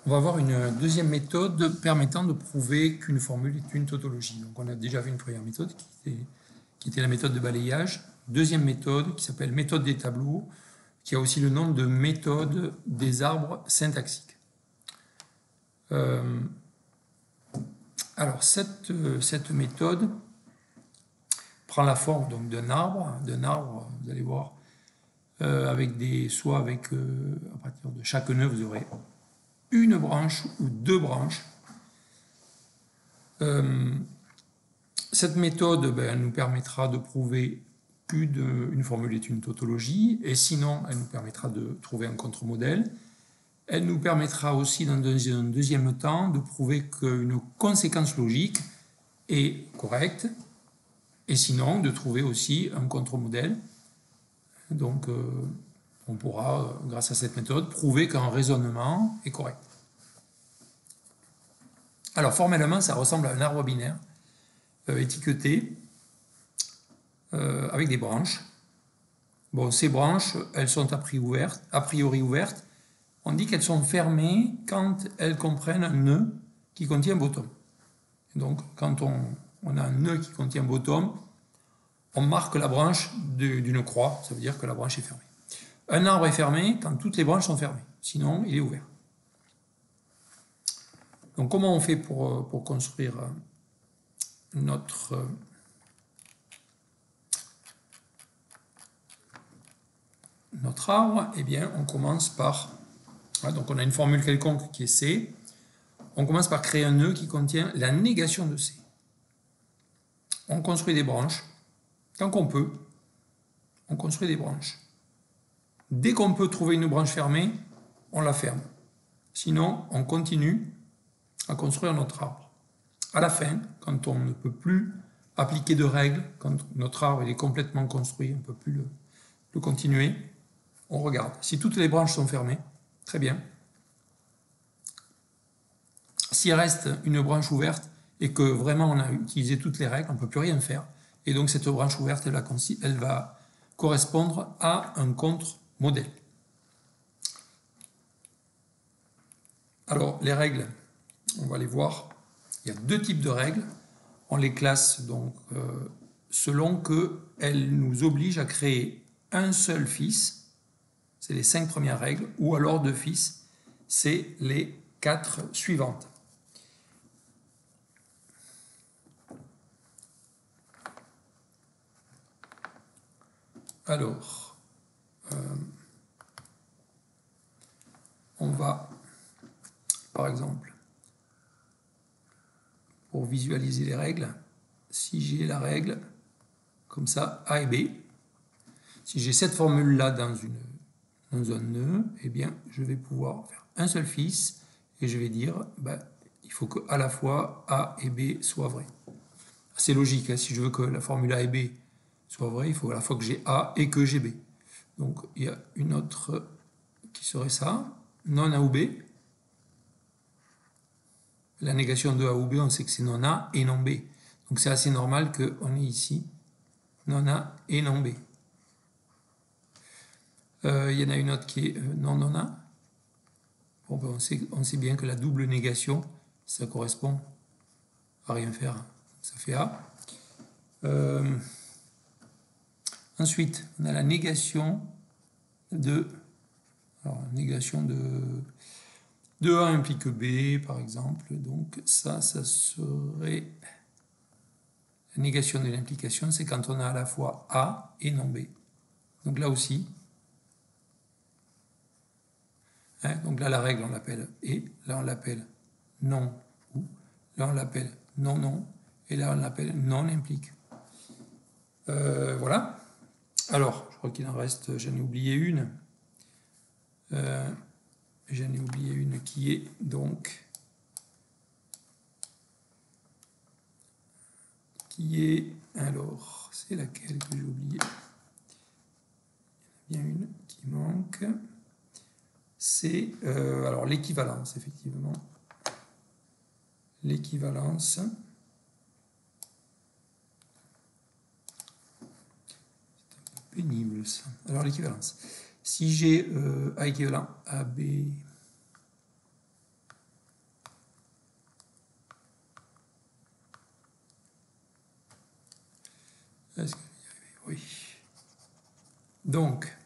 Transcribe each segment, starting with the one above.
On va voir une deuxième méthode permettant de prouver qu'une formule est une tautologie. Donc on a déjà vu une première méthode qui était la méthode de balayage. Deuxième méthode qui s'appelle méthode des tableaux, qui a aussi le nom de méthode des arbres syntaxiques. Alors cette méthode prend la forme donc d'un arbre, vous allez voir, avec à partir de chaque nœud, vous aurez une branche ou deux branches. Cette méthode, elle nous permettra de prouver qu'une formule est une tautologie, et sinon, elle nous permettra de trouver un contre-modèle. Elle nous permettra aussi, dans un deuxième temps, de prouver qu'une conséquence logique est correcte, et sinon, de trouver aussi un contre-modèle. Donc, on pourra, grâce à cette méthode, prouver qu'un raisonnement est correct. Alors, formellement, ça ressemble à un arbre binaire étiqueté avec des branches. Bon, ces branches, elles sont a priori ouvertes. On dit qu'elles sont fermées quand elles comprennent un nœud qui contient bottom. Donc, quand on a un nœud qui contient bottom, on marque la branche d'une croix, ça veut dire que la branche est fermée. Un arbre est fermé quand toutes les branches sont fermées, sinon il est ouvert. Donc comment on fait pour construire notre arbre? Eh bien, on commence par... donc on a une formule quelconque qui est C. On commence par créer un nœud qui contient la négation de C. On construit des branches. Tant qu'on peut, on construit des branches. Dès qu'on peut trouver une branche fermée, on la ferme. Sinon, on continue à construire notre arbre. À la fin, quand on ne peut plus appliquer de règles, quand notre arbre est complètement construit, on ne peut plus le continuer, on regarde. Si toutes les branches sont fermées, très bien. S'il reste une branche ouverte et que vraiment on a utilisé toutes les règles, on ne peut plus rien faire. Et donc cette branche ouverte, elle va correspondre à un contre-modèle. Alors les règles, on va les voir. Il y a deux types de règles. On les classe donc selon qu'elles nous obligent à créer un seul fils, c'est les 5 premières règles, ou alors deux fils, c'est les 4 suivantes. Alors, on va, par exemple, pour visualiser les règles, si j'ai la règle comme ça, A et B, si j'ai cette formule-là dans un nœud, eh bien, je vais pouvoir faire un seul fils et je vais dire, il faut qu'à la fois A et B soient vrais. C'est logique, hein, si je veux que la formule A et B soit vraie, il faut à la fois que j'ai A et que j'ai B. Donc, il y a une autre qui serait ça, non A ou B. La négation de A ou B, on sait que c'est non A et non B. Donc, c'est assez normal qu'on ait ici non A et non B. Il y en a une autre qui est non A. Bon, on sait bien que la double négation, ça correspond à rien faire. Ça fait A. Ensuite, on a la négation de... Alors, négation de A implique B, par exemple. Donc, ça serait... La négation de l'implication, c'est quand on a à la fois A et non B. Donc là aussi... donc là, la règle, on l'appelle et, là, on l'appelle non ou, là, on l'appelle non, et là, on l'appelle non implique. Voilà. Alors, je crois qu'il en reste, j'en ai oublié une. Qui est donc... Alors, c'est laquelle que j'ai oublié? Il y en a bien une qui manque. C'est alors l'équivalence, effectivement. L'équivalence. C'est un peu pénible, ça. Alors, l'équivalence. Si j'ai A équivalent à B, Est-ce que je vais y arriver? Oui. Donc,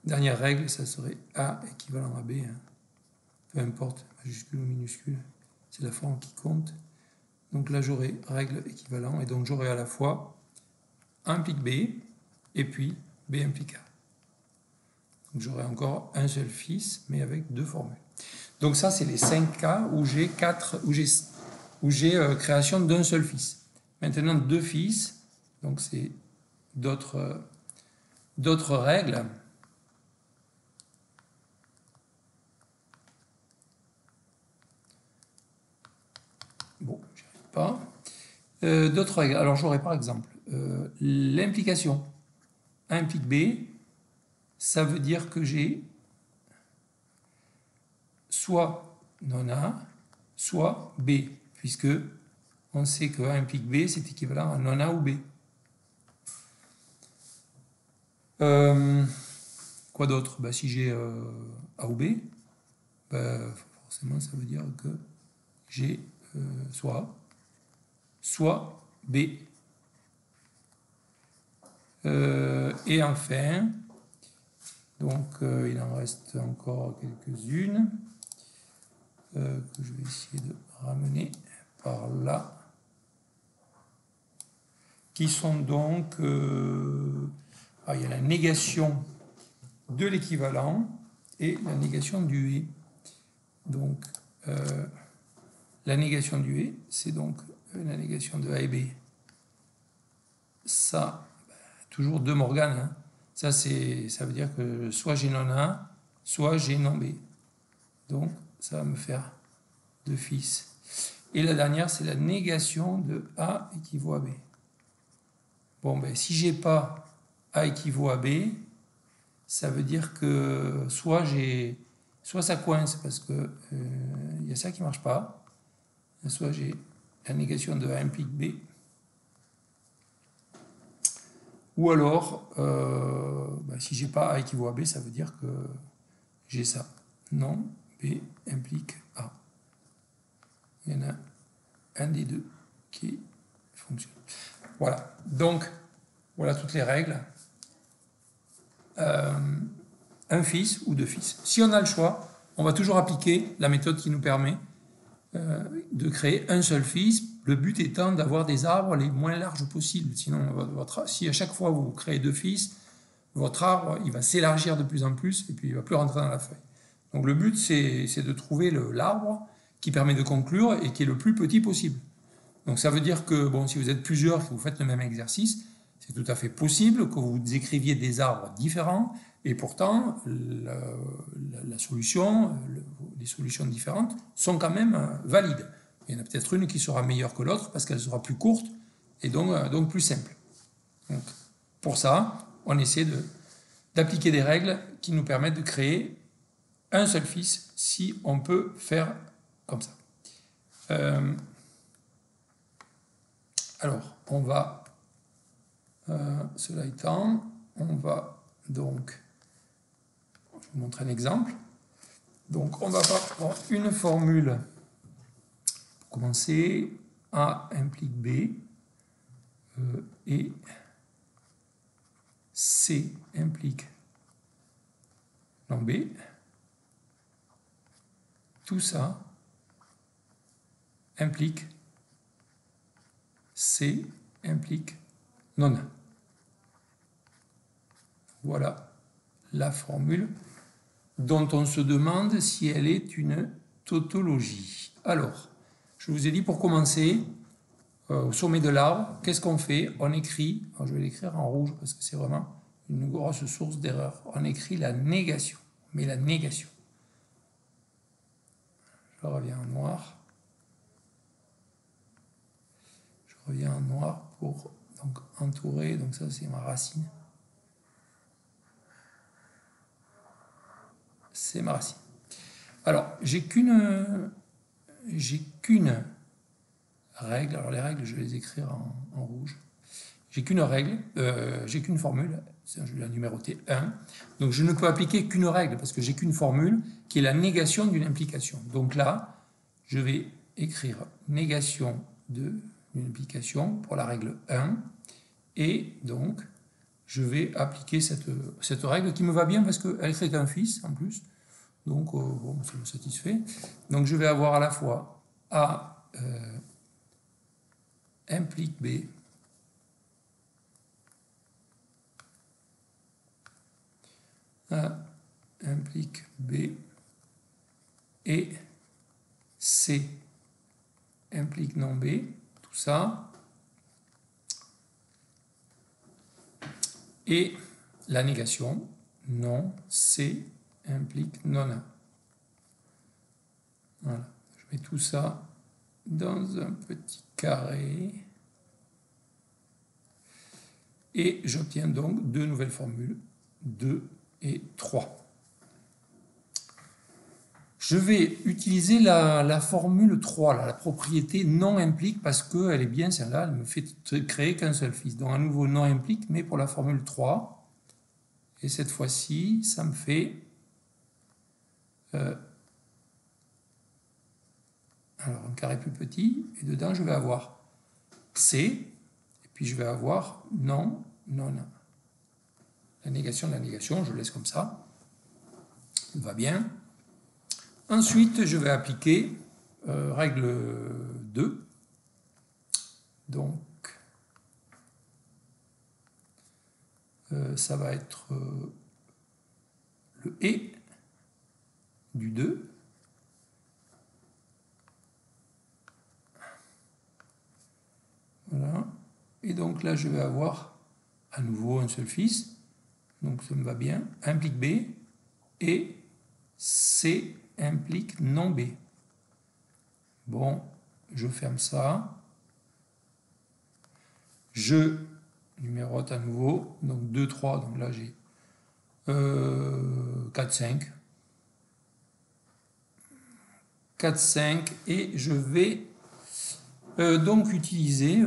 dernière règle, ça serait A équivalent à B. Hein. Peu importe, majuscule ou minuscule, c'est la forme qui compte. Donc là, j'aurai règle équivalent, et donc j'aurai à la fois A implique B, et puis B implique A. Donc j'aurai encore un seul fils, mais avec deux formules. Donc ça, c'est les 5 cas où j'ai création d'un seul fils. Maintenant, deux fils, donc c'est d'autres règles. Bon, j'y arrive pas. D'autres règles. Alors j'aurais par exemple l'implication A implique B, ça veut dire que j'ai soit non A, soit B, puisque on sait que A implique B, c'est équivalent à non A ou B. Quoi d'autre? Si j'ai A ou B, forcément ça veut dire que j'ai soit A, soit B. Et enfin, donc il en reste encore quelques-unes que je vais essayer de ramener par là, qui sont donc il y a la négation de l'équivalent et la négation du et. Donc la négation du et, c'est donc la négation de A et B. Ça, toujours de Morgan, hein. Ça veut dire que soit j'ai non A, soit j'ai non B. Donc ça va me faire deux fils. Et la dernière, c'est la négation de A équivaut à B. Bon, si j'ai pas A équivaut à B, ça veut dire que soit ça coince parce que y a ça qui marche pas, soit j'ai la négation de A implique B, ou alors si j'ai pas A équivaut à B, ça veut dire que j'ai ça. Non, B implique A. Il y en a un des deux qui fonctionne. Voilà, donc voilà toutes les règles. Un fils ou deux fils. Si on a le choix, on va toujours appliquer la méthode qui nous permet de créer un seul fils, le but étant d'avoir des arbres les moins larges possibles. Sinon, si à chaque fois vous créez deux fils, votre arbre il va s'élargir de plus en plus et puis il ne va plus rentrer dans la feuille. Donc le but c'est de trouver l'arbre qui permet de conclure et qui est le plus petit possible. Donc ça veut dire que si vous êtes plusieurs et que vous faites le même exercice, c'est tout à fait possible que vous écriviez des arbres différents et pourtant la solution, les solutions différentes sont quand même valides. Il y en a peut-être une qui sera meilleure que l'autre parce qu'elle sera plus courte et donc plus simple. Donc, pour ça, on essaie d'appliquer des règles qui nous permettent de créer un seul fils si on peut faire comme ça. Alors, on va, cela étant, on va donc, je vais vous montrer un exemple. Donc, on va prendre une formule. Pour commencer, A implique B et C implique non B. Tout ça implique C implique non A. Voilà la formule dont on se demande si elle est une tautologie. Alors, je vous ai dit pour commencer, au sommet de l'arbre, qu'est-ce qu'on fait? On écrit, je vais l'écrire en rouge parce que c'est vraiment une grosse source d'erreur. On écrit la négation, mais la négation. Je reviens en noir. Je reviens en noir pour donc entourer, donc ça c'est ma racine. C'est ma racine. Alors, j'ai qu'une règle. Alors, les règles, je vais les écrire en rouge. J'ai qu'une règle, j'ai qu'une formule. Je vais la numéroter 1. Donc, je ne peux appliquer qu'une règle parce que j'ai qu'une formule qui est la négation d'une implication. Donc là, je vais écrire négation d'une application pour la règle 1. Et donc, je vais appliquer cette règle qui me va bien parce qu'elle crée qu'un fils en plus. Donc, bon, ça me satisfait. Donc, je vais avoir à la fois A implique B A implique B et C implique non B, tout ça. Et la négation, non, C implique non A. Voilà, je mets tout ça dans un petit carré. Et j'obtiens donc deux nouvelles formules, 2 et 3. Je vais utiliser la formule 3, là, la propriété non implique, parce qu'elle est bien celle-là, elle me fait créer qu'un seul fils. Donc à nouveau non implique, mais pour la formule 3. Et cette fois-ci, ça me fait... alors un carré plus petit, et dedans je vais avoir C, et puis je vais avoir non, non. La négation de la négation, je laisse comme ça. Ça va bien. Ensuite, je vais appliquer règle 2. Donc, ça va être le et du 2. Voilà. Et donc là, je vais avoir à nouveau un seul fils. Donc, ça me va bien. Implique B et C implique non B. Bon, je ferme ça. Je numérote à nouveau. Donc 2, 3. Donc là, j'ai 4, 5. 4, 5. Et je vais donc utiliser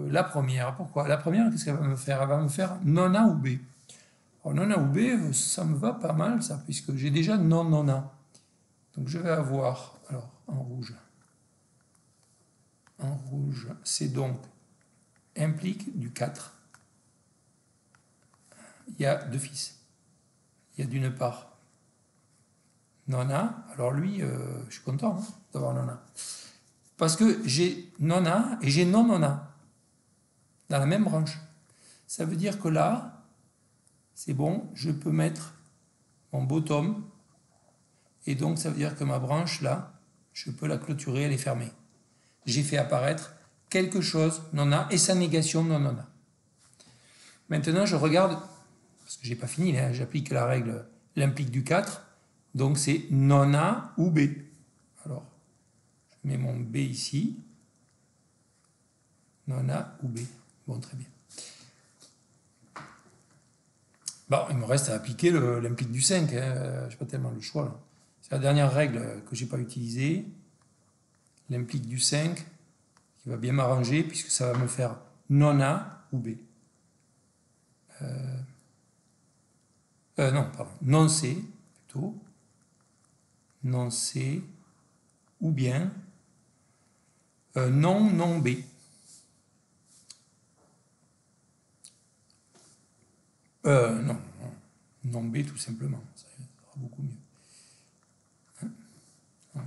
la première. Pourquoi? La première, qu'est-ce qu'elle va me faire? Elle va me faire non A ou B. Alors, non A ou B, ça me va pas mal, ça, puisque j'ai déjà non, non A. Donc je vais avoir, alors en rouge, c'est donc implique du 4. Il y a deux fils. Il y a d'une part non A, alors lui, je suis content d'avoir non A. Parce que j'ai non A et j'ai non non A dans la même branche. Ça veut dire que là, c'est bon, je peux mettre mon bottom, et donc ça veut dire que ma branche là, je peux la clôturer, elle est fermée. J'ai fait apparaître quelque chose non A et sa négation non non A. Maintenant je regarde, parce que j'ai pas fini, hein, j'applique la règle, l'implique du 4, donc c'est non A ou B. Alors, je mets mon B ici, non A ou B. Bon, très bien. Bon, il me reste à appliquer l'implique du 5, hein. Je n'ai pas tellement le choix là. C'est la dernière règle que je n'ai pas utilisée. L'implique du 5, qui va bien m'arranger, puisque ça va me faire non A ou B. Non, pardon, non C, plutôt. Non C, ou bien non, non B. Non, non B tout simplement, ça ira beaucoup mieux.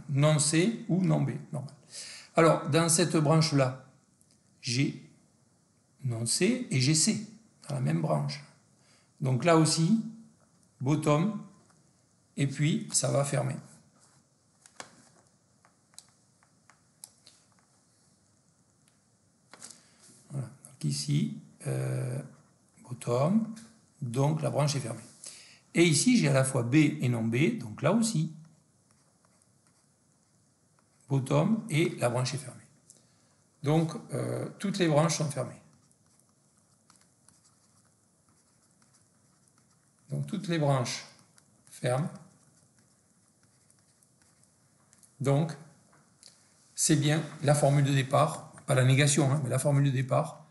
Non C ou non B, normal. Alors, dans cette branche-là, j'ai non C et j'ai C, dans la même branche. Donc là aussi, bottom, et puis ça va fermer. Voilà, donc ici, bottom, donc la branche est fermée. Et ici, j'ai à la fois B et non B, donc là aussi, bottom et la branche est fermée. Donc, toutes les branches sont fermées. Donc, toutes les branches ferment. Donc, c'est bien la formule de départ, pas la négation, hein, mais la formule de départ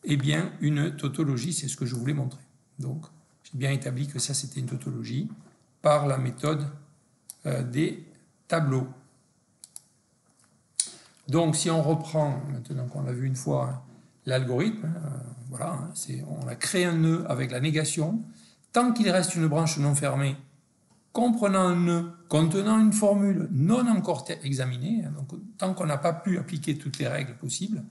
est bien une tautologie, c'est ce que je voulais montrer. Donc, j'ai bien établi que ça, c'était une tautologie par la méthode des tableaux. Donc, si on reprend, maintenant qu'on l'a vu une fois, l'algorithme, voilà, on a créé un nœud avec la négation. Tant qu'il reste une branche non fermée comprenant un nœud contenant une formule non encore examinée, donc tant qu'on n'a pas pu appliquer toutes les règles possibles,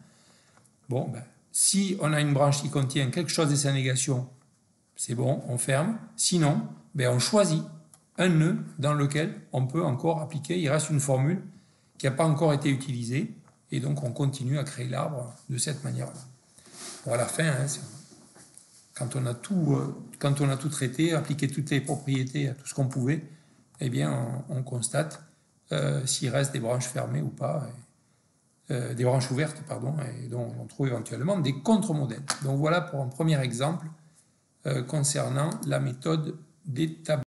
bon, si on a une branche qui contient quelque chose et sa négation, c'est bon, on ferme. Sinon, on choisit un nœud dans lequel on peut encore appliquer, il reste une formule qui n'a pas encore été utilisée, et donc on continue à créer l'arbre de cette manière-là. Bon, à la fin, quand on a tout traité, appliqué toutes les propriétés à tout ce qu'on pouvait, eh bien, on constate s'il reste des branches fermées ou pas, des branches ouvertes, pardon, et donc on trouve éventuellement des contre-modèles. Donc voilà pour un premier exemple concernant la méthode d'établissement.